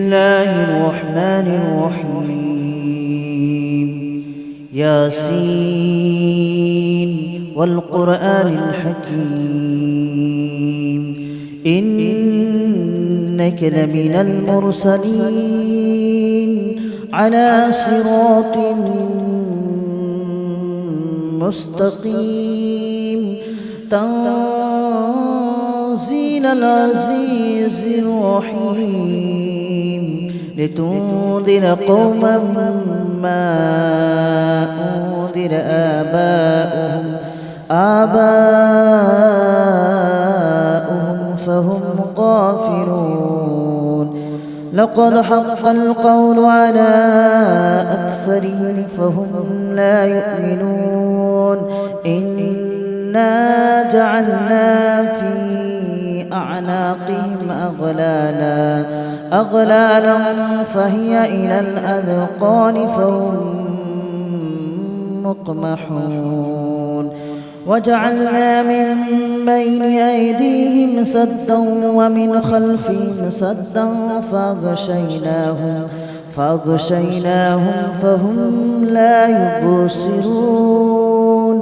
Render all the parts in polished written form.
الله الرحمن الرحيم. ياسين والقرآن الحكيم إنك لمن المرسلين على صراط مستقيم تنزيل العزيز الرحيم لتنذر قوما ما أنذر آباؤهم فهم غافلون. لقد حق القول على أكثرهم فهم لا يؤمنون. إنا جعلنا في أعناقهم أغلالا فهي إلى الأذقان فهم مقمحون. وجعلنا من بين أيديهم سدا ومن خلفهم سدا فأغشيناهم فهم لا يبصرون.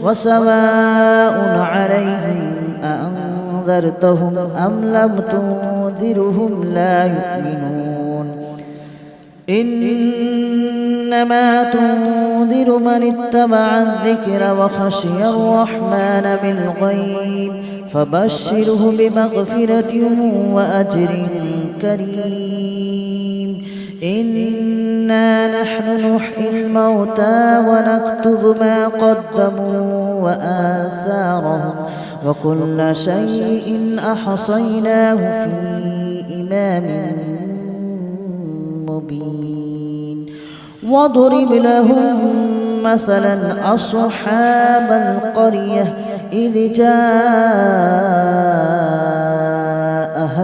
وسواء عليهم أأنذرتهم أم لم تنذرهم لا يؤمنون. إنما تنذر من اتبع الذكر وخشي الرحمن بالغيب فبشره بمغفرة وأجر كريم. إنا نحن نحيي الموتى ونكتب ما قدموا وآثارهم وكل شيء أحصيناه في إمام مبين. واضرب لهم مثلا أصحاب القرية إذ جاءها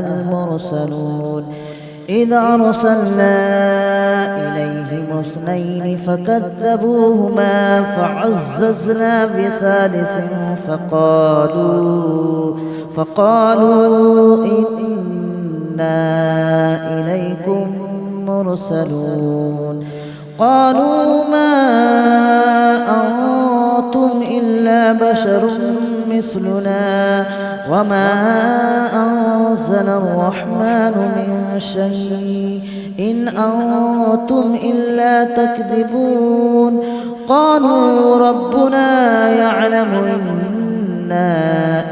المرسلون إذ أرسلنا إليهم اثنين فكذبوهما فعززنا بثالث فقالوا إنا إليكم مرسلون. قالوا ما أنتم إلا بشر مثلنا وما أنزل الرحمن من شيء إن أنتم إلا تكذبون. قالوا ربنا يعلم إنا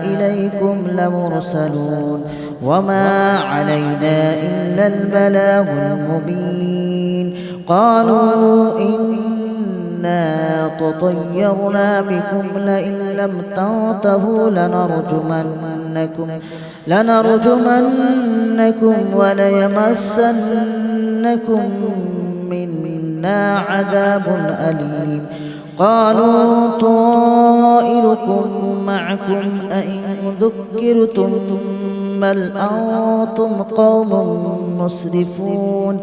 إليكم لمرسلون وما علينا إلا البلاغ المبين. قالوا إنا تطيرنا بكم لئن لم تنتهوا لنرجمنكم وليمسنكم منا عذاب أليم. قالوا طائركم معكم أئن ذكرتم بل أنتم قوم مسرفون.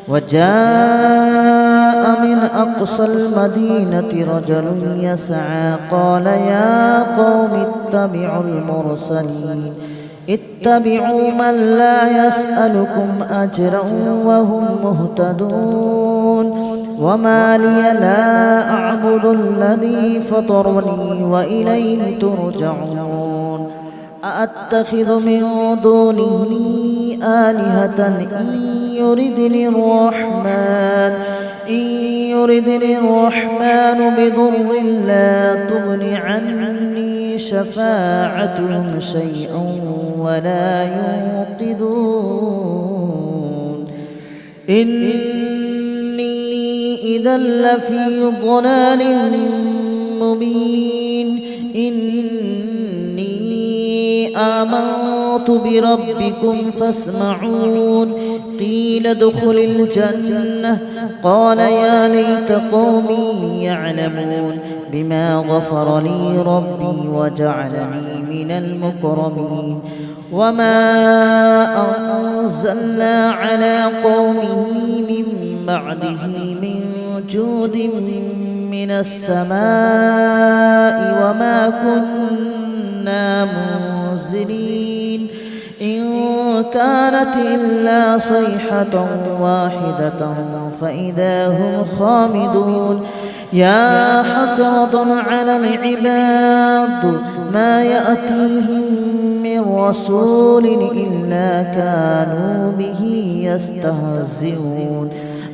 وجاء من أقصى المدينة رجل يسعى قال يا قوم اتبعوا من لا يسألكم أجرا وهم مهتدون. وما لي لا أعبد الذي فطرني وإليه ترجعون. أأتخذ من دونه آلهة إن يردني الرحمن بضر لا تغن عني شفاعتهم شيئا ولا ينقذون. إني إذا لفي ضلال مبين. إني آمنت بربكم فاسمعون. قيل ادخل الجنة قال يا ليت قومي يعلمون بما غفر لي ربي وجعلني من المكرمين. وما أنزلنا على قومه من بعده من جود من السماء وما كنا منزلين. إن كانت إلا صيحة واحدة فإذا هم خامدون يا حسرة على العباد ما يأتيهم من رسول إلا كانوا به يستهزئون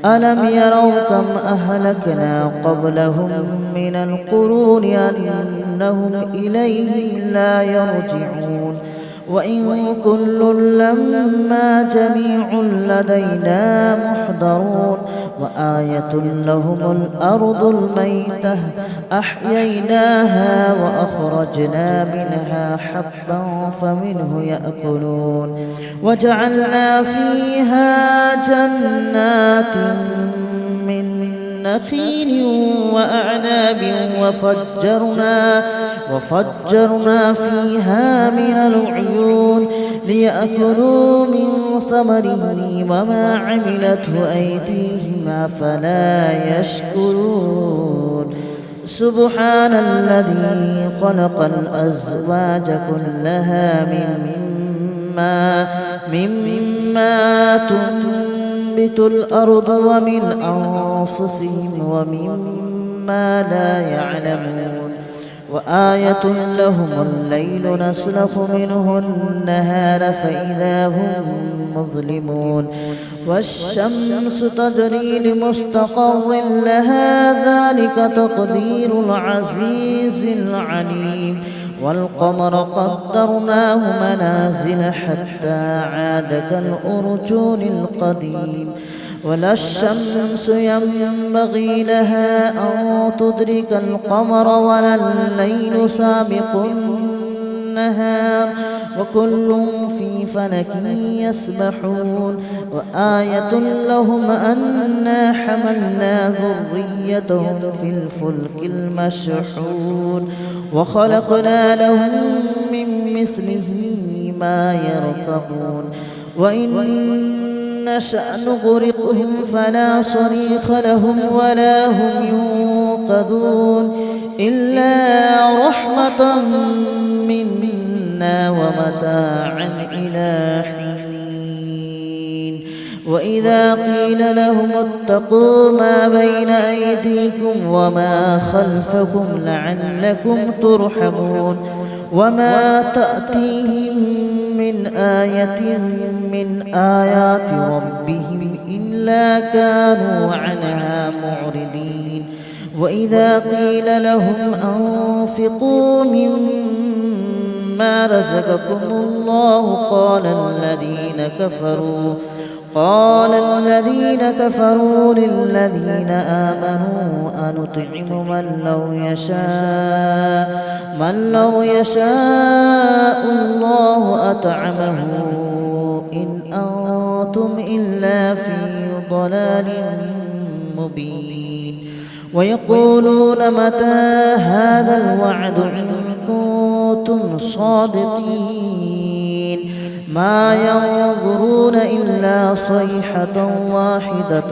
ألم يروا كم أهلكنا قبلهم من القرون أنهم إليهم لا يرجعون وإن كل لما جميع لدينا محضرون وآية لهم الأرض الميتة أحييناها وأخرجنا منها حبا فمنه يأكلون وجعلنا فيها جنات من نخيل وأعناب وفجرنا فيها من العيون ليأكلوا من ثمره وما عملته أيديهم أفلا يشكرون سبحان الذي خلق الأزواج كلها مما تنبت الأرض ومن أنفسهم ومما لا يعلمون وآية لهم الليل نسلخ منه النهار فإذا هم مظلمون والشمس تجري لمستقر لها ذلك تقدير العزيز العليم والقمر قدرناه منازل حتى عاد كالأرجون القديم ولا الشمس ينبغي لها أن تدرك القمر ولا الليل سابق النهار وكل في فلك يسبحون وآية لهم أنا حملنا ذريتهم في الفلك المشحون وخلقنا لهم من مثله ما يركبون وإن نشأ نغرقهم فلا صريخ لهم ولا هم ينقذون إلا رحمة منا ومتاعا إلى حين وإذا قيل لهم اتقوا ما بين أيديكم وما خلفكم لعلكم ترحمون وما تأتيهم من آية من آيات ربهم إلا كانوا عنها معرضين وإذا قيل لهم أنفقوا مما رزقكم الله قال الذين كفروا للذين آمنوا أنطعم من لو يشاء الله أطعمه إن أنتم إلا في ضلال مبين ويقولون متى هذا الوعد إن كنتم صادقين ما ينظرون إلا صيحة واحدة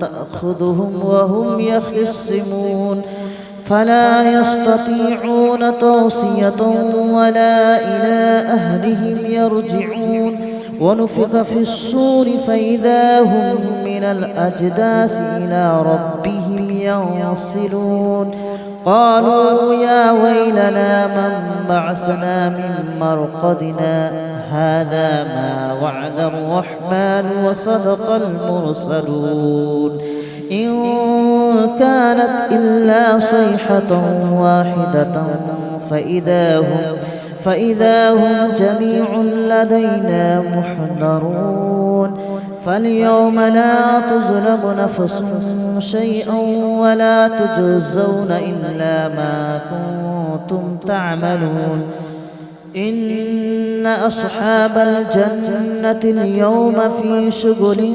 تأخذهم وهم يخصمون فلا يستطيعون توصية ولا إلى أهلهم يرجعون ونفخ في الصور فإذا هم من الأجداث إلى ربهم ينسلون قالوا يا ويلنا من بعثنا من مرقدنا هذا ما وعد الرحمن وصدق المرسلون إن كانت إلا صيحة واحدة فإذا هم جميع لدينا محضرون فاليوم لا تظلم نفس شيئا ولا تجزون إلا ما كنتم تعملون إن أصحاب الجنة اليوم في شغل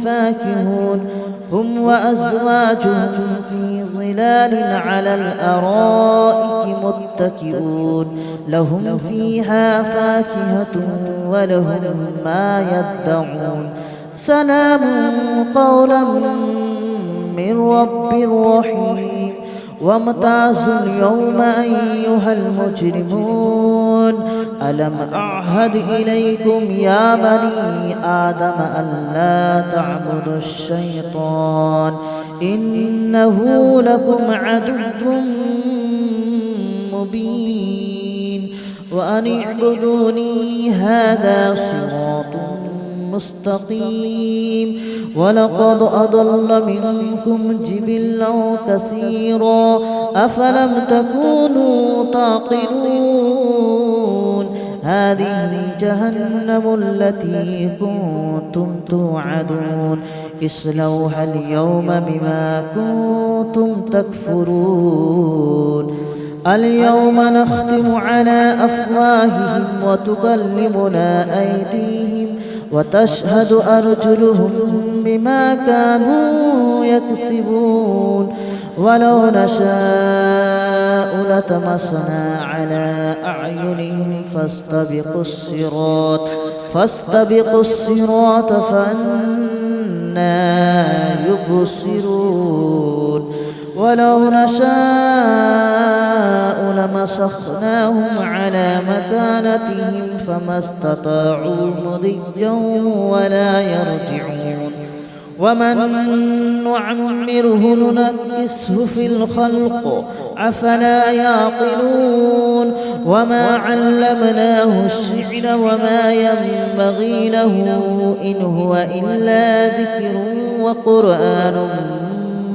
فاكهون هم وأزواجهم في ظلال على الأرائك متكئون لهم فيها فاكهة ولهم ما يدعون سلام قولا من رب رحيم وامتازوا اليوم أيها المجرمون ألم أعهد إليكم يا بني آدم ألا تعبدوا الشيطان إنه لكم عدو مبين وأن اعبدوني هذا صراط مستقيم ولقد أضل منكم جبلا كثيرا أفلم تكونوا تعقلون هذه جهنم التي كنتم توعدون اصلوها اليوم بما كنتم تكفرون اليوم نختم على أفواههم وتكلمنا أيديهم وتشهد أرجلهم بما كانوا يكسبون ولو نشاء لطمسنا على أعينهم فاستبقوا الصراط فأنى يبصرون ولو نشاء لمسخناهم على مكانتهم فما استطاعوا مضيا ولا يرجعون ومن نعمره ننكسه في الخلق أفلا يعقلون وما علمناه الشعر وما ينبغي له إن هو إلا ذكر وقرآن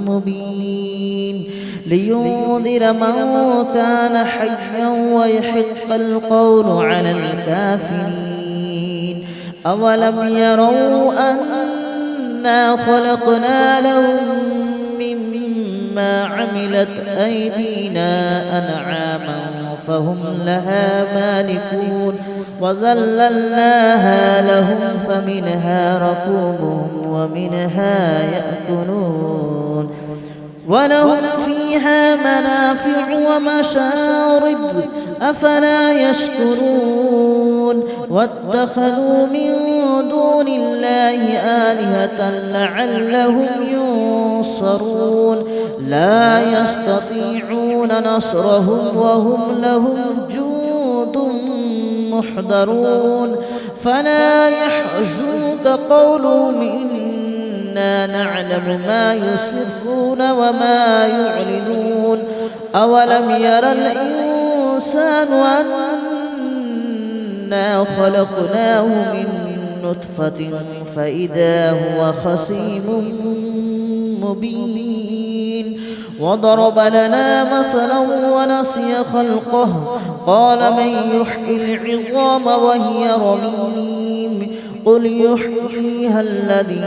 مبين لينذر من كان حيا ويحق القول على الكافرين أولم يروا أنا خلقنا لهم مما عملت أيدينا أنعاما فهم لها مالكون وذللناها لهم فمنها ركوبهم ومنها يأكلون ولهم فيها منافع ومشارب أفلا يشكرون واتخذوا من دون الله آلهة لعلهم ينصرون لا يستطيعون نصرهم وهم لهم جند محضرون فلا يحزنك قولهم إنا نعلم ما يسرون وما يعلنون أولم ير الإنسان أنا خلقناه من نطفة فإذا هو خصيم مبين وضرب لنا مثلا ونسي خلقه قال من يحيي العظام وهي رميم قل يحييها الذي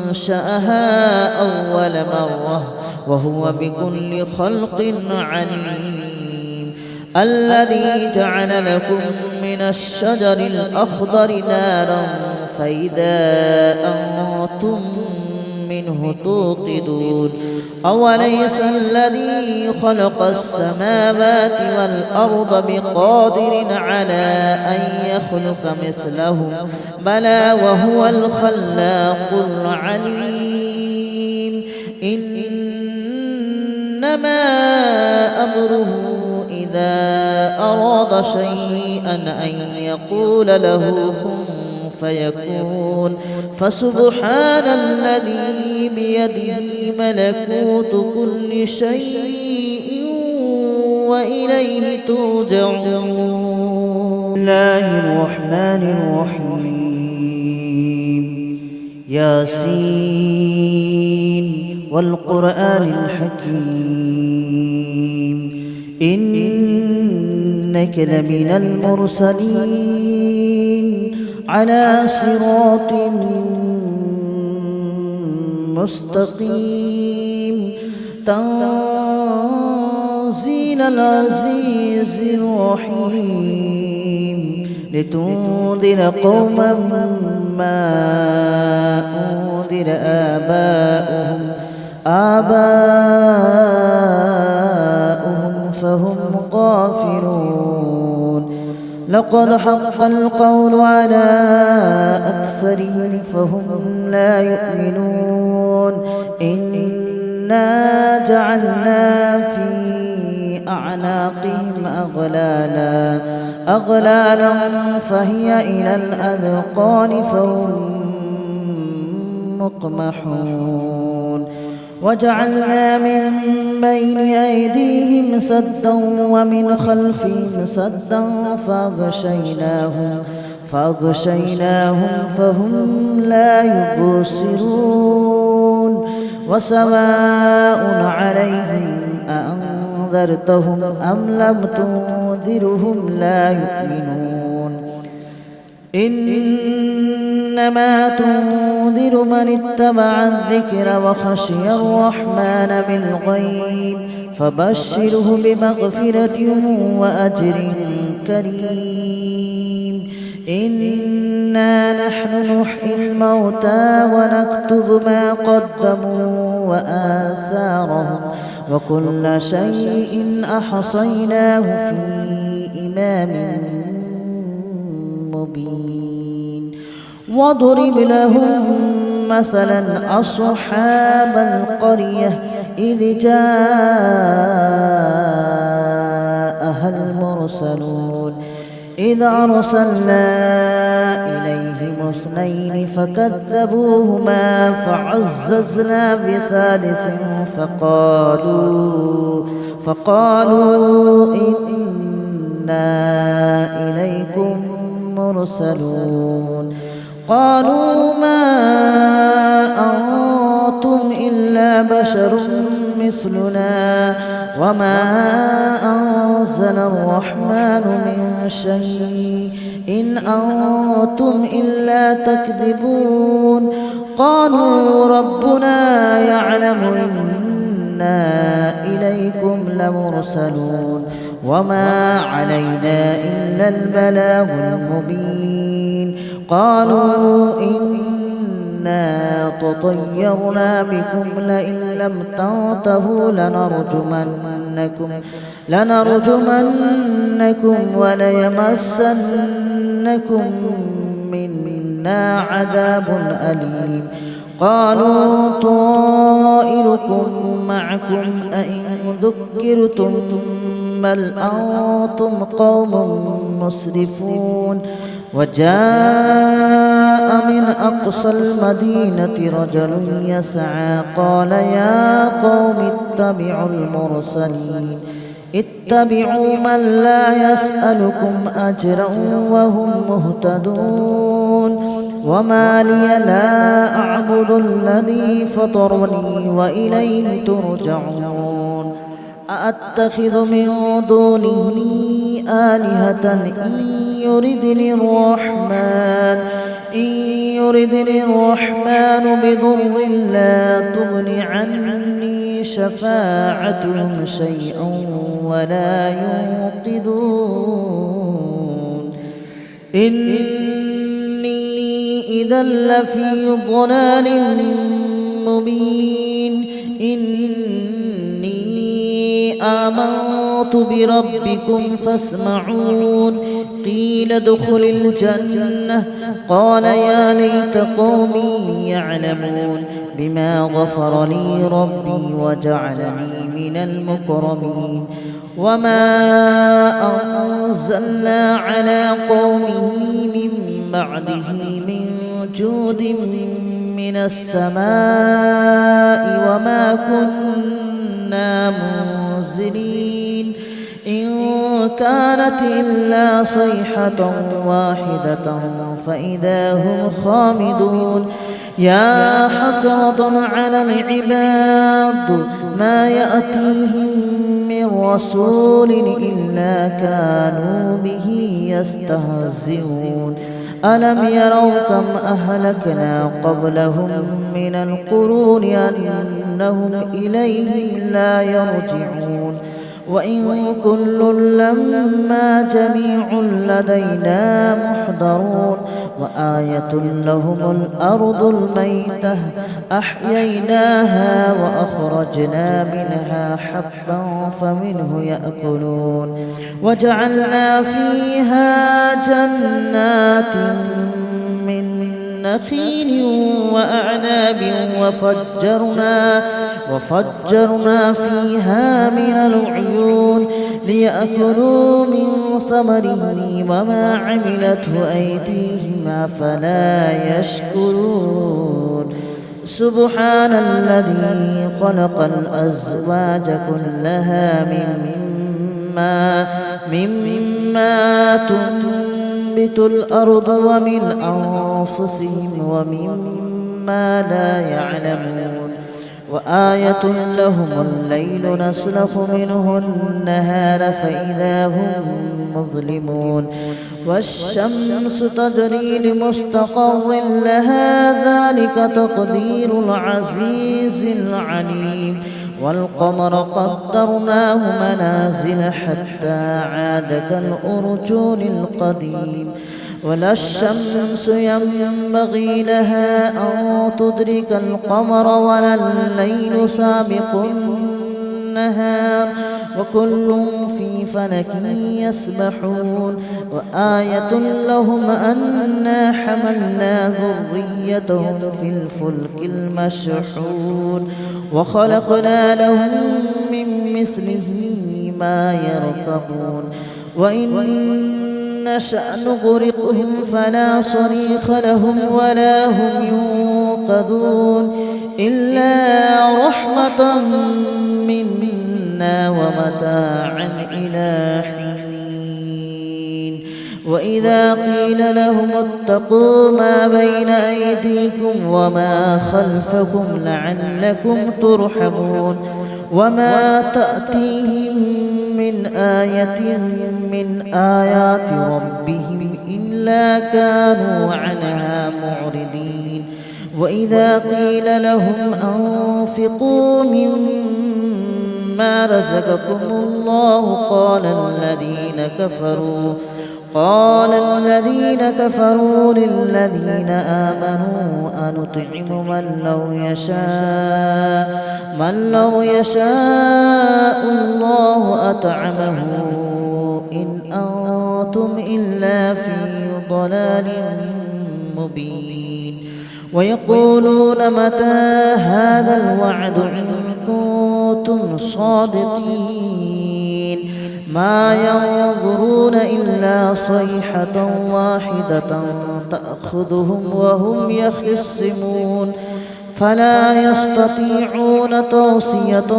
أنشأها أول مرة وهو بكل خلق عليم الذي جعل لكم من الشجر الأخضر نارا فإذا أنتم منه توقدون أوليس الذي خلق السماوات والأرض بقادر على أن يخلق مثلهم بلى وهو الخلاق العليم إنما أمره إذا أراد شيئا أن يقول له كن فيكون فسبحان الذي بيده ملكوت كل شيء وإليه ترجعون. بسم الله الرحمن الرحيم ياسين والقرآن الحكيم إنك لمن المرسلين على صراط مستقيم تنزيل العزيز الرحيم لتنذر قوما ما أنذر آباؤهم فهم غافلون لقد حق القول على أكثرهم فهم لا يؤمنون إنا جعلنا في أعناقهم أغلالا فهي إلى الأذقان فهم مقمحون وجعلنا من بين أيديهم سدا ومن خلفهم سدا فأغشيناهم فهم لا يبصرون وسواء عليهم أأنذرتهم أم لم تنذرهم لا يؤمنون إنما تنذر من اتبع الذكر وخشي الرحمن بالغيب فبشره بمغفرة وأجر كريم إنا نحن نحيي الموتى ونكتب ما قدموا وآثارهم وكل شيء أحصيناه في إمام مبين واضرب لهم مثلا أصحاب القرية إذ جاءها المرسلون إذ أرسلنا إليهم اثنين فكذبوهما فعززنا بثالث فقالوا إنا إليكم مرسلون قالوا ما أنتم إلا بشر مثلنا وما أنزل الرحمن من شيء إن أنتم إلا تكذبون قالوا ربنا يعلم إنا إليكم لمرسلون وما علينا إلا البلاغ المبين قالوا إنا تطيرنا بكم لئن لم تنتهوا لنرجمنكم وليمسنكم منا عذاب أليم قالوا طائركم معكم أئن ذكرتم بل أنتم قوم مسرفون وجاء من أقصى المدينة رجل يسعى قال يا قوم اتبعوا من لا يسألكم أجرا وهم مهتدون وما لي لا أعبد الذي فطرني وإليه ترجعون أأتخذ من دونه آلهة إن يردني الرحمن بضر لا تغن عني شفاعتهم شيئا ولا ينقذون إني إذا لفي ضلال مبين آمنت بربكم فاسمعون قيل ادخل الجنة قال يا ليت قومي يعلمون بما غفر لي ربي وجعلني من المكرمين وما أنزلنا على قومه من بعده من جود من السماء وما كنا منزلين إن كانت إلا صيحة واحدة فإذا هم خامدون يا حسرة على العباد ما يأتيهم من رسول إلا كانوا به يستهزئون ألم يروا كم أهلكنا قبلهم من القرون أنهم إليهم لا يرجعون وإن كل لما جميع لدينا محضرون وآية لهم الأرض الميتة أحييناها وأخرجنا منها حبا فمنه يأكلون وجعلنا فيها جنات من نخيل وأعناب وفجرنا فيها من العيون ليأكلوا من ثمره وما عملته أيديهم أفلا يشكرون سبحان الذي خلق الأزواج كلها مما تنبت الأرض ومن أنفسهم ومما لا يعلمون وآية لهم الليل نسلخ منه النهار فإذا هم مظلمون والشمس تجري لمستقر لها ذلك تقدير العزيز العليم والقمر قدرناه منازل حتى عاد كالأرجون القديم ولا الشمس ينبغي لها أن تدرك القمر ولا الليل سابق النهار وكل في فلك يسبحون وآية لهم أنا حملنا ذريتهم في الفلك المشحون وخلقنا لهم من مثله ما يركبون وإن نشأ نغرقهم فلا صريخ لهم ولا هم ينقذون إلا رحمة منا ومتاعا إلى حين وإذا قيل لهم اتقوا ما بين أيديكم وما خلفكم لعلكم ترحمون وما تأتيهم من آية من آيات ربهم إلا كانوا عنها معرضين وإذا قيل لهم أنفقوا مما رزقكم الله قال الذين كفروا للذين آمنوا أنطعم من لو يشاء الله أطعمه إن أنتم إلا في ضلال مبين ويقولون متى هذا الوعد إن كنتم صادقين ما ينظرون إلا صيحة واحدة تأخذهم وهم يخصمون فلا يستطيعون توصية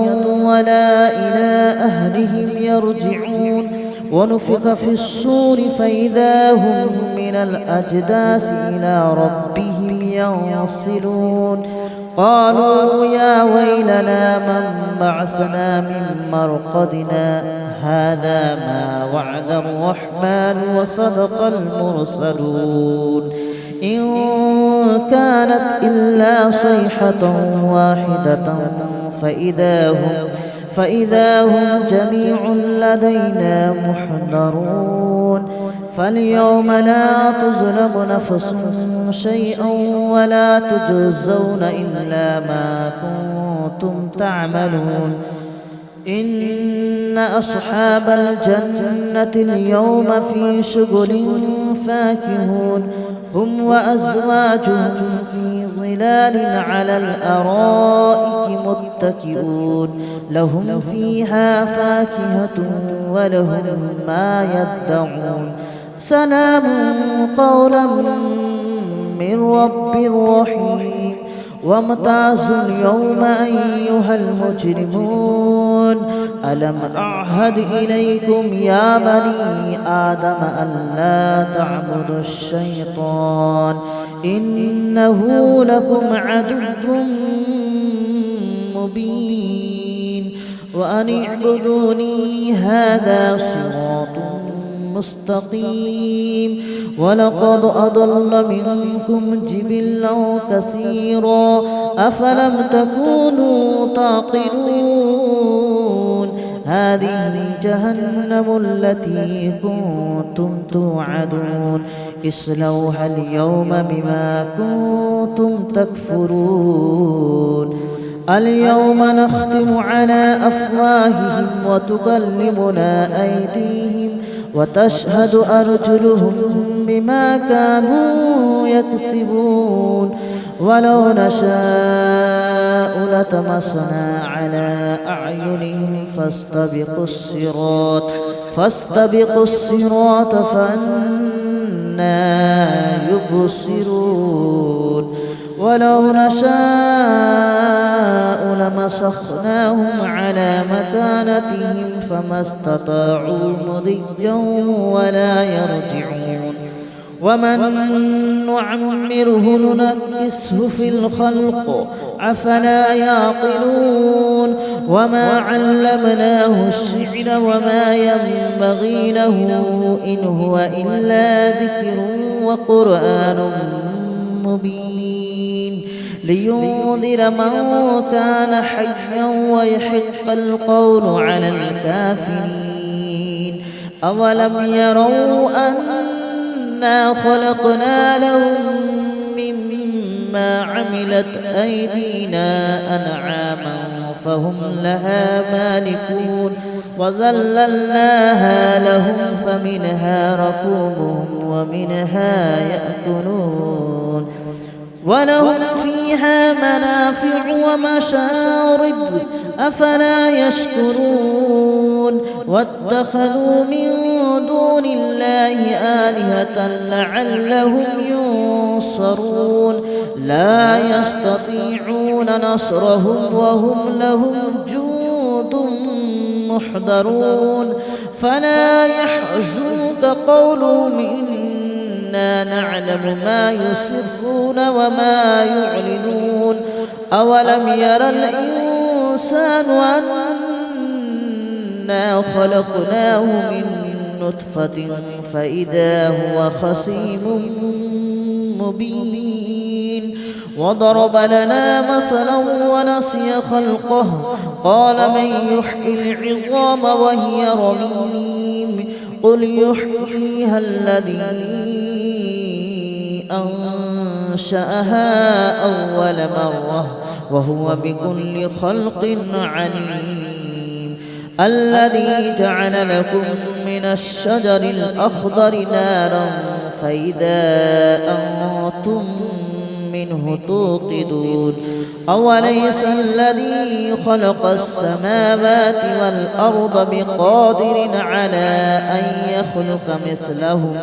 ولا إلى أهلهم يرجعون ونفخ في الصور فإذا هم من الأجداث إلى ربهم ينصلون قالوا يا ويلنا من بعثنا من مرقدنا هذا ما وعد الرحمن وصدق المرسلون إن كانت إلا صيحة واحدة فإذا هم جميع لدينا محضرون فاليوم لا تظلم نفس شيئا ولا تجزون إلا ما كنتم تعملون إن أصحاب الجنة اليوم في شغل فاكهون هم وأزواجهم في ظلال على الأرائك متكئون لهم فيها فاكهة ولهم ما يدعون سلام قولا من رب رحيم وامتازوا اليوم أيها المجرمون ألم أعهد إليكم يا بني آدم ألا تعبدوا الشيطان إنه لكم عدو مبين وأن اعبدوني هذا صراط مستقيم ولقد أضل منكم جبلا كثيرا أفلم تكونوا تعقلون هذه جهنم التي كنتم توعدون اصلوها اليوم بما كنتم تكفرون اليوم نختم على أفواههم وتكلمنا أيديهم وتشهد أرجلهم بما كانوا يكسبون ولو نشاء لطمسنا على أعينهم فاستبقوا الصراط فأنى يبصرون ولو نشاء لمسخناهم على مكانتهم فما استطاعوا مضيا ولا يرجعون ومن نعمره ننكسه في الخلق أفلا يعقلون وما علمناه الشعر وما ينبغي له إن هو إلا ذكر وقرآن مبين لينذر من كان حيا ويحق القول على الكافرين أولم يروا أنا خلقنا لهم مما عملت أيدينا أنعاما فهم لها مالكون وذللناها لهم فمنها ركوبهم ومنها يأكلون ولهم فيها منافع ومشارب أفلا يشكرون واتخذوا من دون الله آلهة لعلهم ينصرون لا يستطيعون نصرهم وهم لهم جند محضرون فلا يحزنك قولهم إنا نعلم ما يسرون وما يعلنون أولم ير الإنسان أنا خلقناه من نطفة فإذا هو خصيم مبين وضرب لنا مثلا ونسي خلقه قال من يحيي العظام وهي رميم قل يحييها الذي أنشأها أول مرة وهو بكل خلق عليم الذي جعل لكم من الشجر الأخضر نارا فإذا أنتم منه توقدون أوليس الذي خلق السماوات والأرض بقادر على أن يخلق مثلهم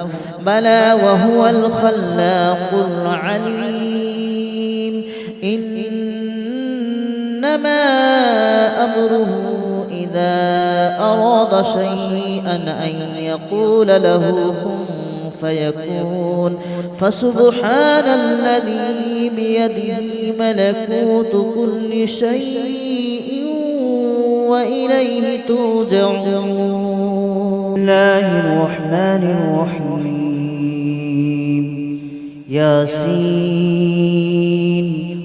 بلى وهو الخلاق العليم إنما أمره إذا أراد شيئا أن يقول له كن فيكون فسبحان الذي بيده ملكوت كل شيء وإليه ترجعون. بسم الله الرحمن الرحيم ياسين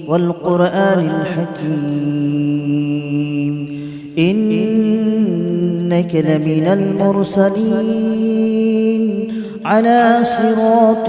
والقرآن الحكيم إنك لمن المرسلين على صراط